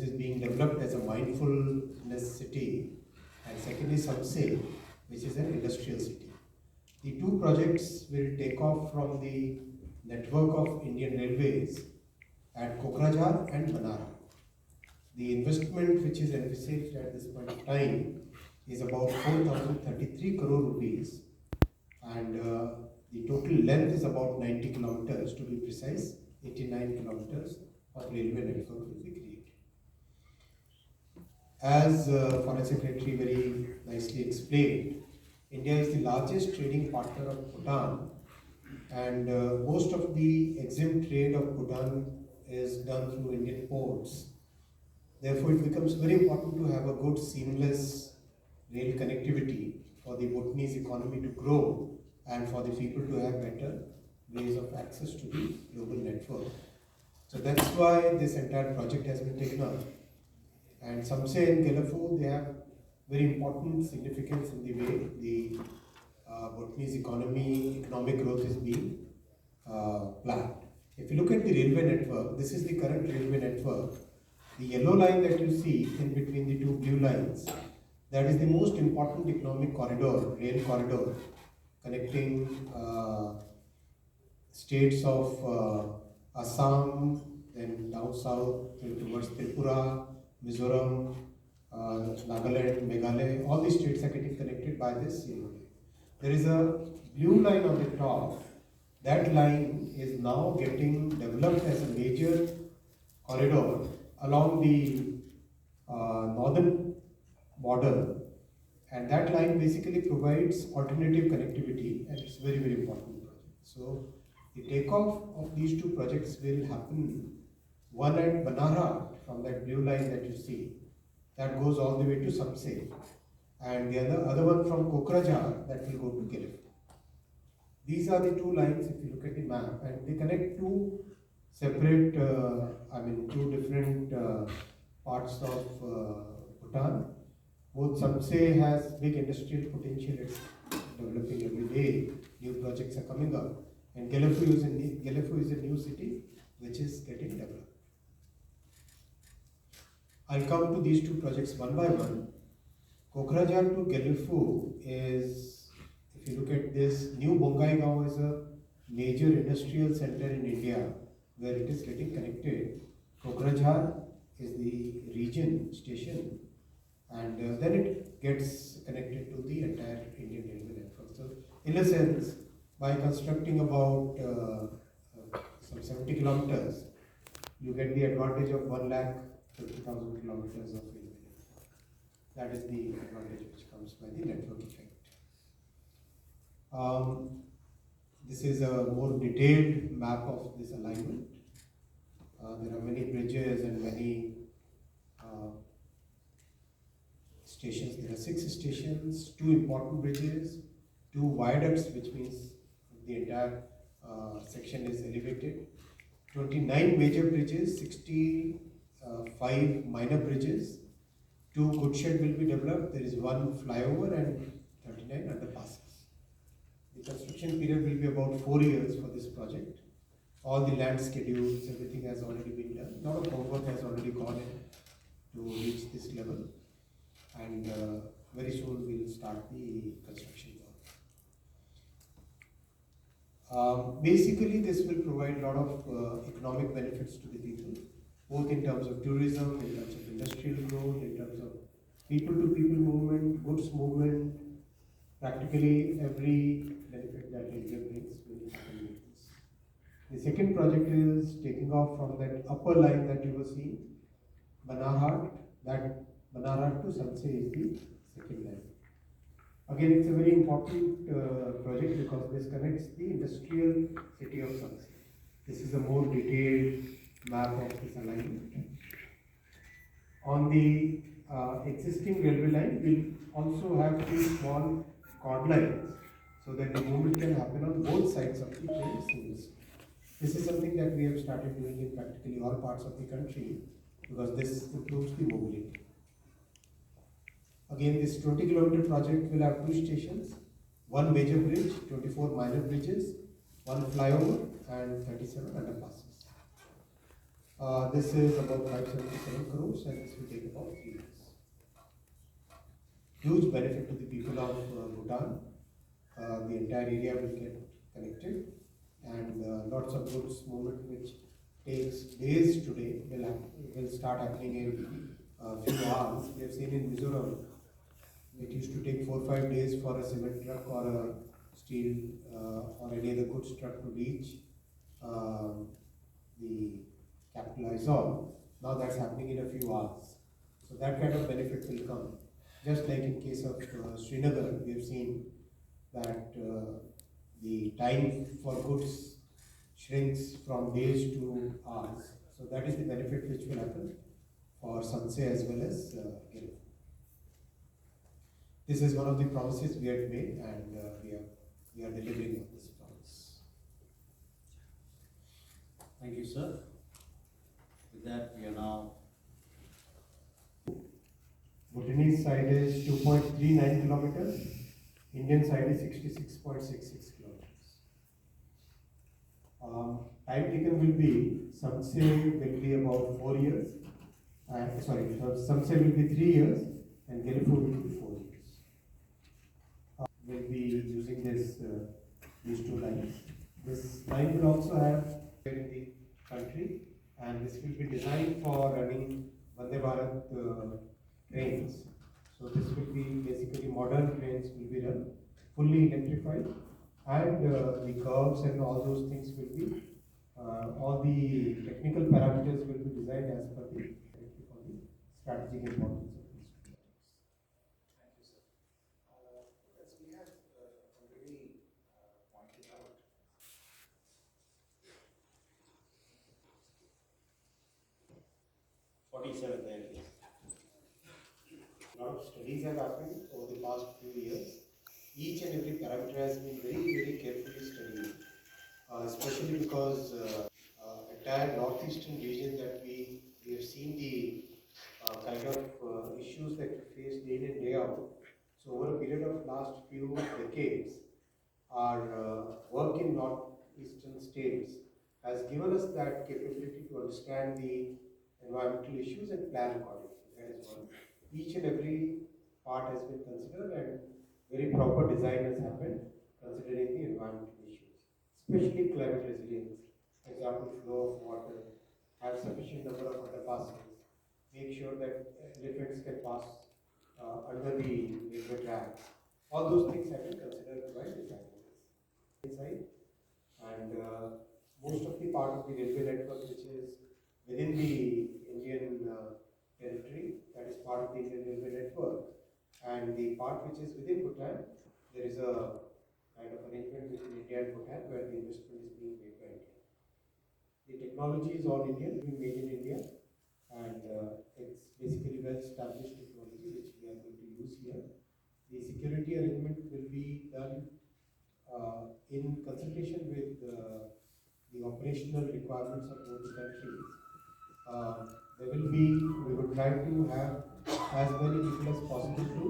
this is being developed as a mindfulness city, and secondly Samse, which is an industrial city. The two projects will take off from the network of Indian Railways at Kokrajhar and Manara. The investment which is envisaged at this point of time is about 4,033 crore rupees, and the total length is about 90 kilometers, to be precise, 89 kilometers of railway network will be created. As Foreign Secretary very nicely explained, India is the largest trading partner of Bhutan, and most of the exempt trade of Bhutan is done through Indian ports. Therefore, it becomes very important to have a good seamless rail connectivity for the Bhutanese economy to grow and for the people to have better ways of access to the global network. So that's why this entire project has been taken up. And Samse and Gelafu, they have very important significance in the way the Bhutanese economic growth is being planned. If you look at the railway network, this is the current railway network. The yellow line that you see in between the two blue lines, that is the most important economic corridor, rail corridor, connecting states of Assam, then down south towards Tripura, Mizoram, Nagaland, Meghalaya. All these states are getting connected by this yellow line. There is a blue line on the top. That line is now getting developed as a major corridor along the northern border, and that line basically provides alternative connectivity, and it's very, very important project. So the takeoff of these two projects will happen, one at Banara from that blue line that you see, that goes all the way to Samse, and the other one from Kokrajhar that will go to Gilif. These are the two lines if you look at the map, and they connect two separate, two different parts of Bhutan. Both Samse has big industrial potential, it's developing every day, new projects are coming up, and Gelafu is a new city which is getting developed. I'll come to these two projects one by one. Kokrajhar to Gelafu is, if you look at this, New Bongaigaon is a major industrial center in India where it is getting connected. Kokrajhar is the region station, and then it gets connected to the entire Indian railway network. So, in a sense, by constructing about some 70 kilometers, you get the advantage of 1,50,000 kilometers of railway network. That is the advantage which comes by the network effect. This is a more detailed map of this alignment. There are many bridges and many stations. There are 6 stations, 2 important bridges, 2 viaducts, which means the entire section is elevated, 29 major bridges, 65 minor bridges, 2 goodshed will be developed. There is 1 flyover and 39 underpasses. The construction period will be about 4 years for this project. All the land schedules, everything has already been done. A lot of homework has already gone in to reach this level, and very soon we will start the construction work. Basically, this will provide a lot of economic benefits to the people, both in terms of tourism, in terms of industrial growth, in terms of people-to-people movement, goods movement. Practically every benefit that India brings will happen with this. The second project is taking off from that upper line that you were seeing, Banarhat. That Banarhat to Samse is the second line. Again, it's a very important project because this connects the industrial city of Samse. This is a more detailed map of this alignment. On the existing railway line, we'll also have 2 small cord lines so that the movement can happen on both sides of the train seamlessly. This is something that we have started doing in practically all parts of the country because this improves the mobility. Again, this 20-kilometer project will have 2 stations, 1 major bridge, 24 minor bridges, 1 flyover and 37 underpasses. This is about 577 crores and this will take about 3 years. Huge benefit to the people of Bhutan. The entire area will get connected and lots of goods movement which takes days today will start happening in a few hours. We have seen in Mizoram, it used to take 4 or 5 days for a cement truck or a steel or any other goods truck to reach um, the capital Aizawl. Now that's happening in a few hours. So that kind of benefit will come. Just like in case of Srinagar, we have seen that the time for goods shrinks from days to hours. So that is the benefit which will happen for Sanse as well as Gilif. This is one of the promises we had made and we are delivering on this promise. Thank you, sir. With that, we are now. Bhutanese side is 2.39 kilometers. Indian side is 66.66 kilometers. Time taken will be, Samse will be about 4 years. Samse will be 3 years and Gelifu will be 4 years. We'll be using these two lines. This line will also have in the country and this will be designed for running Vande Bharat trains. So this will be basically modern trains will be run fully electrified and the curves and all those things will be all the technical parameters will be designed as per the strategic importance of these two projects. Thank you, sir. As we have already pointed out, 47 there, yes. A lot of studies have happened over the past few years. Each and every parameter has been very carefully studied, especially because entire northeastern region that we have seen the kind of issues that we face day in and day out. So over a period of last few decades, our work in northeastern states has given us that capability to understand the environmental issues and plan accordingly. That is one. Each and every part has been considered and very proper design has happened considering the environmental issues, especially climate resilience. Example, flow of water, have sufficient number of underpasses, make sure that elephants can pass under the railway tracks. All those things have been considered while designing this. Inside, and most of the part of the railway network which is within the Indian territory, that is part of the Indian railway network, and the part which is within Bhutan, there is a kind of arrangement between India and Bhutan where the investment is being made by India. The technology is all Indian, being made in India, and it's basically well established technology which we are going to use here. The security arrangement will be done in consultation with the operational requirements of both the countries. We would try to have as many people as possible to